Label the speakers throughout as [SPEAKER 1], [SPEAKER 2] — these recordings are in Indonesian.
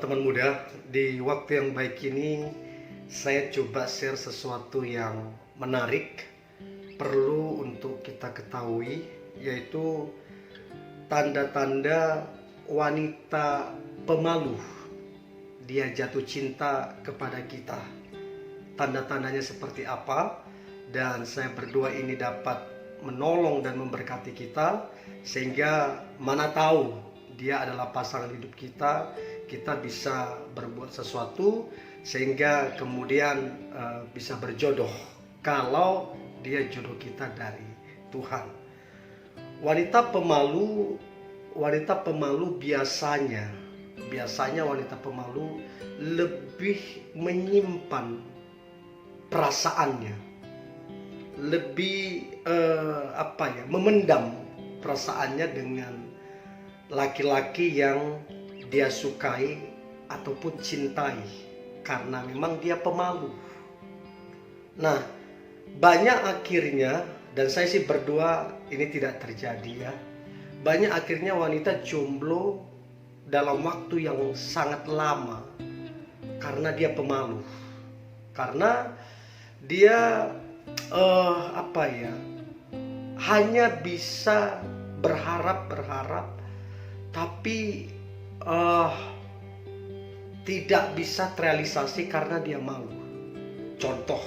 [SPEAKER 1] teman-teman muda, di waktu yang baik ini saya coba share sesuatu yang menarik, perlu untuk kita ketahui, yaitu tanda-tanda wanita pemalu. Dia jatuh cinta kepada kita. Tanda-tandanya seperti apa? Dan saya berdoa ini dapat menolong dan memberkati kita, sehingga mana tahu dia adalah pasangan hidup kita, kita bisa berbuat sesuatu sehingga kemudian bisa berjodoh kalau dia jodoh kita dari Tuhan. Wanita pemalu biasanya wanita pemalu lebih menyimpan perasaannya, lebih memendam perasaannya dengan laki-laki yang dia sukai ataupun cintai, karena memang dia pemalu. Nah, banyak akhirnya, dan saya sih berdoa ini tidak terjadi ya, banyak akhirnya wanita jomblo dalam waktu yang sangat lama karena dia pemalu, karena dia hanya bisa berharap tapi tidak bisa terrealisasi karena dia malu. Contoh,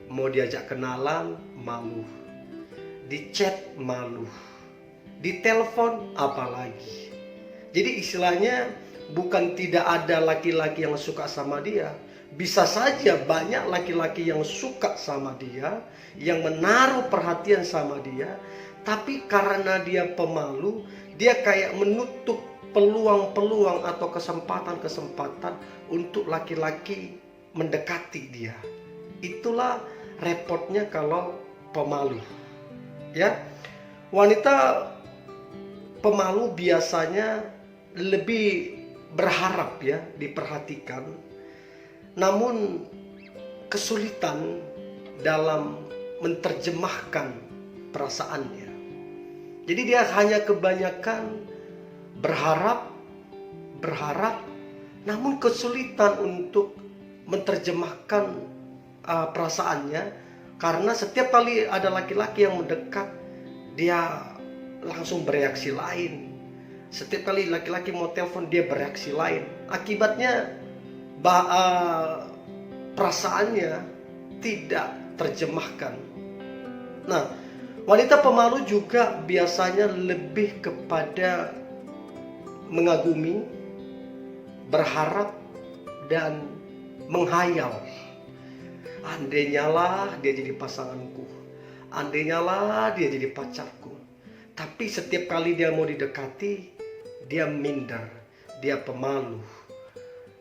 [SPEAKER 1] mau diajak kenalan malu, di chat malu, di telepon apalagi. Jadi istilahnya bukan tidak ada laki-laki yang suka sama dia, bisa saja banyak laki-laki yang suka sama dia, yang menaruh perhatian sama dia, tapi karena dia pemalu, dia kayak menutup peluang-peluang atau kesempatan-kesempatan untuk laki-laki mendekati dia. Itulah repotnya kalau pemalu. Ya. Wanita pemalu biasanya lebih berharap ya diperhatikan, namun kesulitan dalam menerjemahkan perasaannya. Jadi dia hanya kebanyakan berharap, namun kesulitan untuk menerjemahkan perasaannya, karena setiap kali ada laki-laki yang mendekat, dia langsung bereaksi lain. Setiap kali laki-laki mau telepon, dia bereaksi lain. Akibatnya perasaannya tidak terjemahkan. Nah, wanita pemalu juga biasanya lebih kepada mengagumi, berharap, dan menghayal. Andainya lah dia jadi pasanganku, andainya lah dia jadi pacarku. Tapi setiap kali dia mau didekati, dia minder, dia pemalu.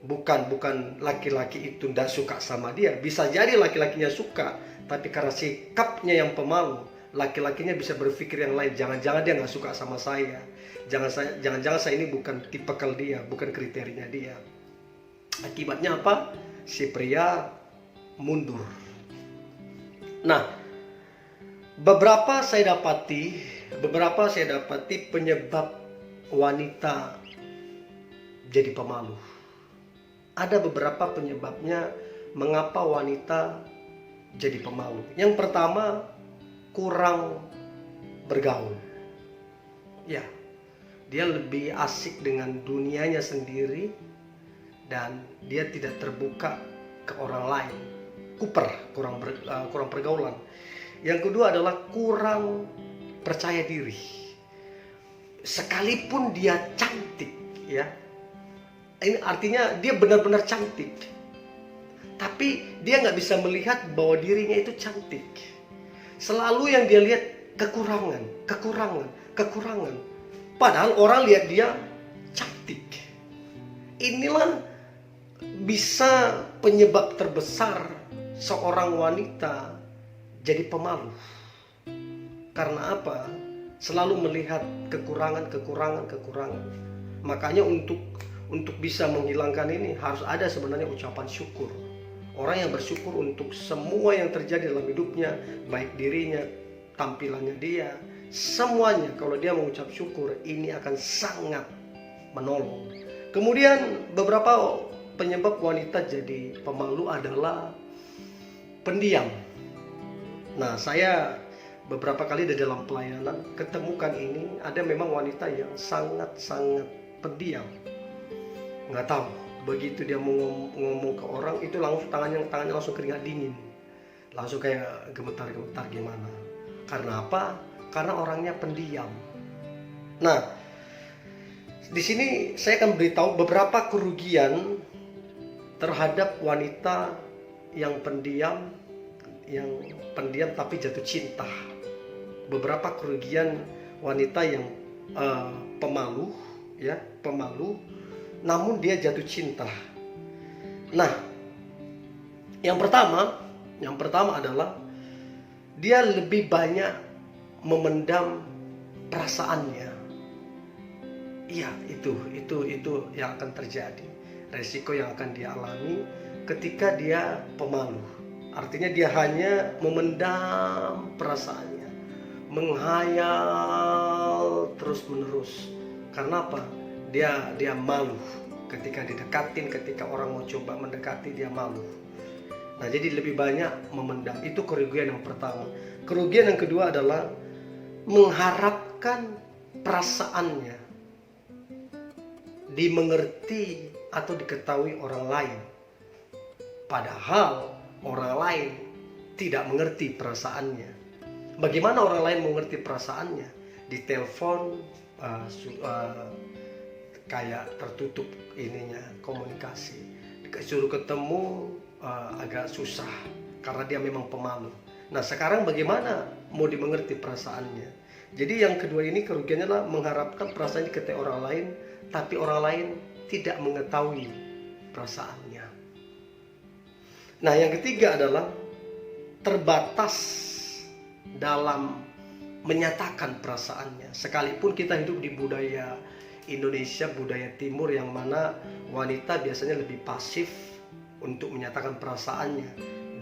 [SPEAKER 1] Bukan laki-laki itu tidak suka sama dia. Bisa jadi laki-lakinya suka, tapi karena sikapnya yang pemalu, laki-lakinya bisa berpikir yang lain. Jangan-jangan dia nggak suka sama saya. Jangan-jangan saya ini bukan tipikal dia, bukan kriterianya dia. Akibatnya apa? Si pria mundur. Nah, beberapa saya dapati penyebab wanita jadi pemalu. Ada beberapa penyebabnya mengapa wanita jadi pemalu. Yang pertama, kurang bergaul. Ya, dia lebih asik dengan dunianya sendiri dan dia tidak terbuka ke orang lain. Kurang pergaulan. Yang kedua adalah kurang percaya diri. Sekalipun dia cantik, ya. Ini artinya dia benar-benar cantik, tapi dia nggak bisa melihat bahwa dirinya itu cantik. Selalu yang dia lihat kekurangan. Padahal orang lihat dia cantik. Inilah bisa penyebab terbesar seorang wanita jadi pemalu. Karena apa? Selalu melihat kekurangan. Makanya untuk bisa menghilangkan ini harus ada sebenarnya ucapan syukur. Orang yang bersyukur untuk semua yang terjadi dalam hidupnya, baik dirinya, tampilannya dia, semuanya. Kalau dia mengucap syukur, ini akan sangat menolong. Kemudian beberapa penyebab wanita jadi pemalu adalah pendiam. Nah, saya beberapa kali di dalam pelayanan ketemukan ini, ada memang wanita yang sangat-sangat pendiam. Nggak tahu, begitu dia mau ngomong ke orang itu langsung tangannya langsung keringat dingin, langsung kayak gemetar-gemetar gimana. Karena apa? Karena orangnya pendiam. Nah, di sini saya akan beritahu beberapa kerugian terhadap wanita yang pendiam tapi jatuh cinta. Beberapa kerugian wanita yang pemalu, namun dia jatuh cinta. Nah, yang pertama adalah dia lebih banyak memendam perasaannya. Iya, itu yang akan terjadi. Resiko yang akan dia alami ketika dia pemalu. Artinya dia hanya memendam perasaannya, menghayal terus-menerus. Karena apa? Dia malu ketika didekatin, ketika orang mau coba mendekati dia malu. Nah, jadi lebih banyak memendam. Itu kerugian yang pertama. Kerugian yang kedua adalah mengharapkan perasaannya dimengerti atau diketahui orang lain. Padahal orang lain tidak mengerti perasaannya. Bagaimana orang lain mengerti perasaannya? Di telepon kayak tertutup ininya komunikasi. Disuruh ketemu agak susah karena dia memang pemalu. Nah, sekarang bagaimana mau dimengerti perasaannya? Jadi yang kedua ini kerugiannya adalah mengharapkan perasaan diketahui orang lain, tapi orang lain tidak mengetahui perasaannya. Nah, yang ketiga adalah terbatas dalam menyatakan perasaannya. Sekalipun kita hidup di budaya Indonesia, budaya timur yang mana wanita biasanya lebih pasif untuk menyatakan perasaannya,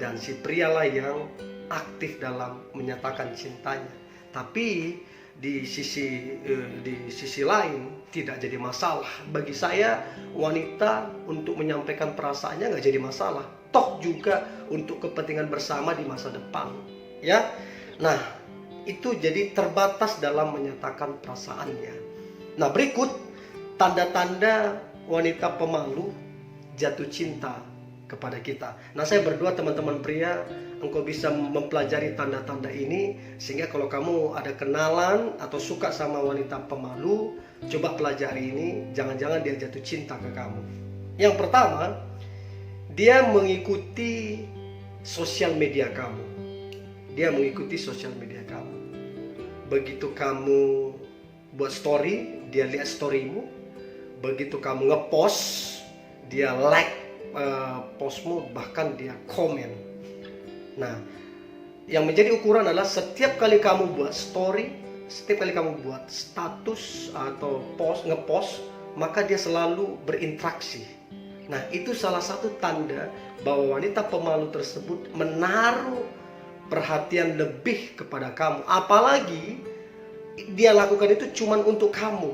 [SPEAKER 1] dan si prialah yang aktif dalam menyatakan cintanya. Tapi di sisi lain tidak jadi masalah. Bagi saya wanita untuk menyampaikan perasaannya nggak jadi masalah. Toh juga untuk kepentingan bersama di masa depan, ya. Nah, itu jadi terbatas dalam menyatakan perasaannya. Nah, berikut tanda-tanda wanita pemalu jatuh cinta kepada kita. Nah, saya berdoa teman-teman pria, engkau bisa mempelajari tanda-tanda ini, sehingga kalau kamu ada kenalan atau suka sama wanita pemalu, coba pelajari ini, jangan-jangan dia jatuh cinta ke kamu. Yang pertama, dia mengikuti sosial media kamu. Dia mengikuti sosial media kamu. Begitu kamu buat story, dia lihat storymu. Begitu kamu ngepost, dia like postmu, bahkan dia komen. Nah, yang menjadi ukuran adalah setiap kali kamu buat story, setiap kali kamu buat status atau ngepost, maka dia selalu berinteraksi. Nah, itu salah satu tanda bahwa wanita pemalu tersebut menaruh perhatian lebih kepada kamu. Apalagi dia lakukan itu cuma untuk kamu.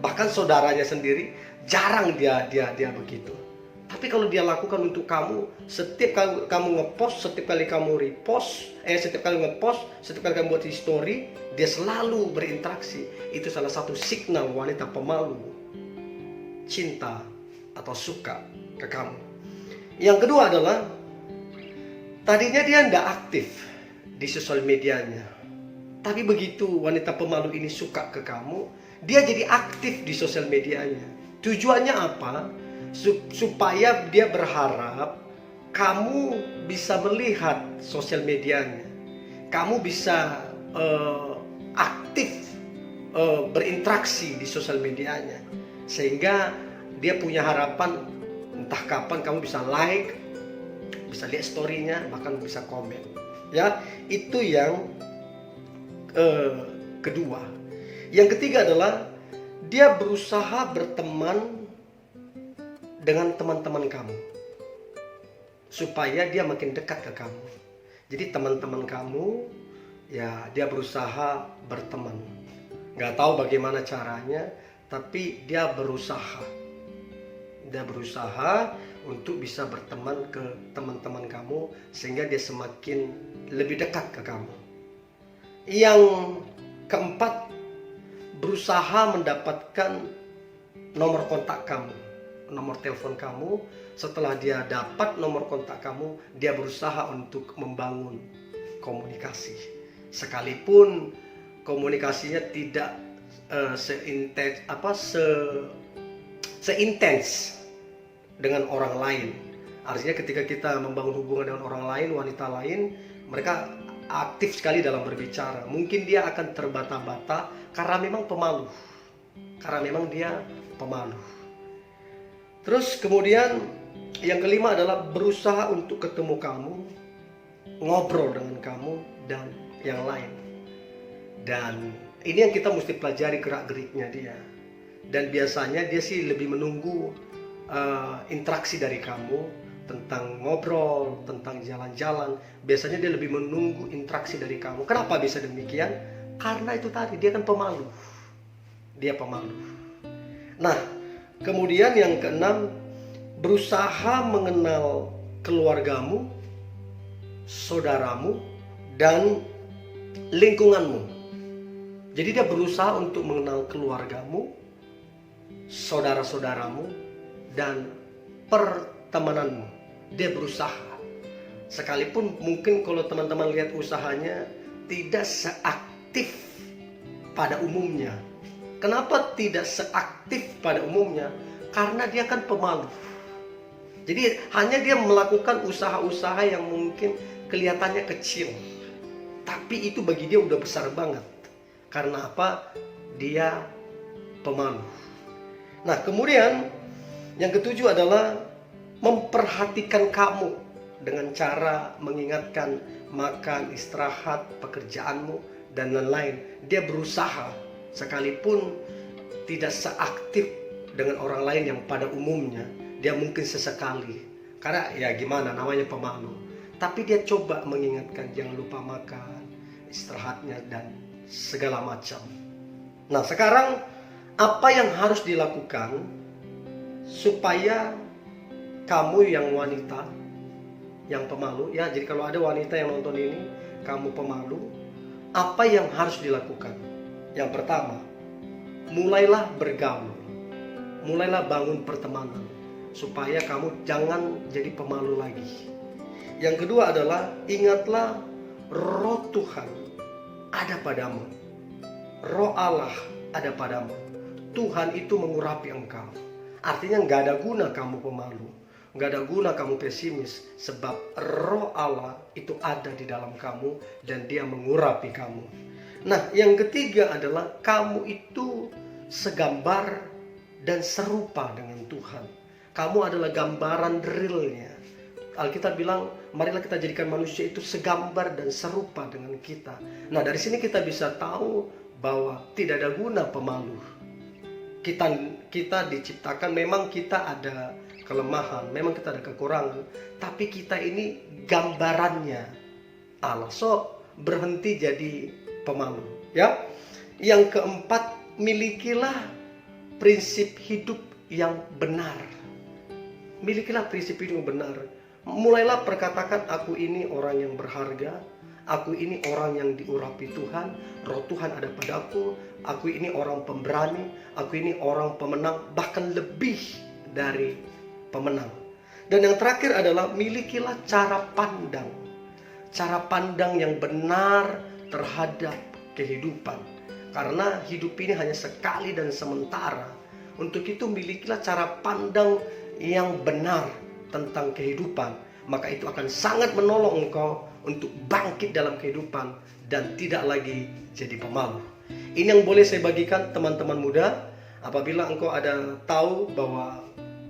[SPEAKER 1] Bahkan saudaranya sendiri jarang dia begitu. Tapi kalau dia lakukan untuk kamu, setiap kali kamu ngepost, setiap kali kamu repost, setiap kali ngepost, setiap kali kamu buat story, dia selalu berinteraksi. Itu salah satu signal wanita pemalu cinta atau suka ke kamu. Yang kedua adalah tadinya dia tidak aktif di sosial medianya, tapi begitu wanita pemalu ini suka ke kamu, dia jadi aktif di sosial medianya. Tujuannya apa? Supaya dia berharap kamu bisa melihat sosial medianya, kamu bisa aktif berinteraksi di sosial medianya, sehingga dia punya harapan entah kapan kamu bisa like, bisa lihat story-nya, bahkan bisa komen. Ya, itu yang kedua. Yang ketiga adalah dia berusaha berteman dengan teman-teman kamu supaya dia makin dekat ke kamu. Jadi teman-teman kamu, ya dia berusaha berteman. Gak tahu bagaimana caranya, tapi dia berusaha. Dia berusaha untuk bisa berteman ke teman-teman kamu sehingga dia semakin lebih dekat ke kamu. Yang keempat, berusaha mendapatkan nomor kontak kamu, nomor telepon kamu. Setelah dia dapat nomor kontak kamu, dia berusaha untuk membangun komunikasi. Sekalipun komunikasinya tidak seintens dengan orang lain. Artinya ketika kita membangun hubungan dengan orang lain, wanita lain, mereka aktif sekali dalam berbicara. Mungkin dia akan terbata-bata karena memang pemalu. Terus kemudian yang kelima adalah berusaha untuk ketemu kamu, ngobrol dengan kamu dan yang lain. Dan ini yang kita mesti pelajari gerak-geriknya dia. Dan biasanya dia sih lebih menunggu interaksi dari kamu tentang ngobrol, tentang jalan-jalan. Biasanya dia lebih menunggu interaksi dari kamu. Kenapa bisa demikian? Karena itu tadi, dia kan pemalu. Nah, kemudian yang keenam, berusaha mengenal keluargamu, saudaramu, dan lingkunganmu. Jadi dia berusaha untuk mengenal keluargamu, saudara-saudaramu, dan pertemananmu. Dia berusaha. Sekalipun mungkin kalau teman-teman lihat usahanya tidak seaktif pada umumnya. Kenapa tidak seaktif pada umumnya? Karena dia kan pemalu. Jadi hanya dia melakukan usaha-usaha yang mungkin kelihatannya kecil. Tapi itu bagi dia udah besar banget. Karena apa? Dia pemalu. Nah, kemudian yang ketujuh adalah memperhatikan kamu dengan cara mengingatkan makan, istirahat, pekerjaanmu, dan lain-lain. Dia berusaha sekalipun tidak seaktif dengan orang lain yang pada umumnya. Dia mungkin sesekali. Karena ya gimana, namanya pemalu. Tapi dia coba mengingatkan jangan lupa makan, istirahatnya, dan segala macam. Nah, sekarang apa yang harus dilakukan supaya kamu yang wanita yang pemalu, ya, jadi kalau ada wanita yang nonton ini, kamu pemalu, apa yang harus dilakukan? Yang pertama, mulailah bergaul, mulailah bangun pertemanan supaya kamu jangan jadi pemalu lagi. Yang kedua adalah ingatlah roh Tuhan ada padamu, roh Allah ada padamu. Tuhan itu mengurapi engkau. Artinya nggak ada guna kamu pemalu, nggak ada guna kamu pesimis, sebab roh Allah itu ada di dalam kamu dan dia mengurapi kamu. Nah, yang ketiga adalah kamu itu segambar dan serupa dengan Tuhan. Kamu adalah gambaran realnya. Alkitab bilang, marilah kita jadikan manusia itu segambar dan serupa dengan kita. Nah, dari sini kita bisa tahu bahwa tidak ada guna pemalu. Kita diciptakan, memang kita ada kelemahan, memang kita ada kekurangan, tapi kita ini gambarannya Allah. So, berhenti jadi pemalu, ya. Yang keempat, milikilah prinsip hidup yang benar. Milikilah prinsip hidup yang benar. Mulailah perkatakan, aku ini orang yang berharga, aku ini orang yang diurapi Tuhan, roh Tuhan ada padaku, aku ini orang pemberani, aku ini orang pemenang, bahkan lebih dari pemenang. Dan yang terakhir adalah milikilah cara pandang yang benar terhadap kehidupan. Karena hidup ini hanya sekali dan sementara. Untuk itu milikilah cara pandang yang benar tentang kehidupan, maka itu akan sangat menolong engkau untuk bangkit dalam kehidupan dan tidak lagi jadi pemalu. Ini yang boleh saya bagikan teman-teman muda. Apabila engkau ada tahu bahwa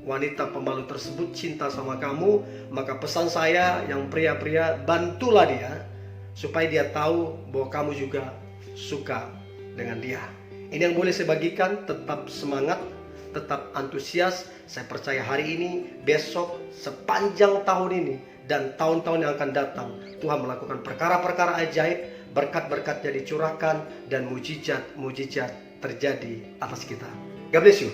[SPEAKER 1] wanita pemalu tersebut cinta sama kamu, maka pesan saya yang pria-pria, bantulah dia supaya dia tahu bahwa kamu juga suka dengan dia. Ini yang boleh saya bagikan. Tetap semangat, tetap antusias. Saya percaya hari ini, besok, sepanjang tahun ini, dan tahun-tahun yang akan datang, Tuhan melakukan perkara-perkara ajaib, berkat-berkatnya dicurahkan, dan mujizat-mujizat terjadi atas kita. God bless you.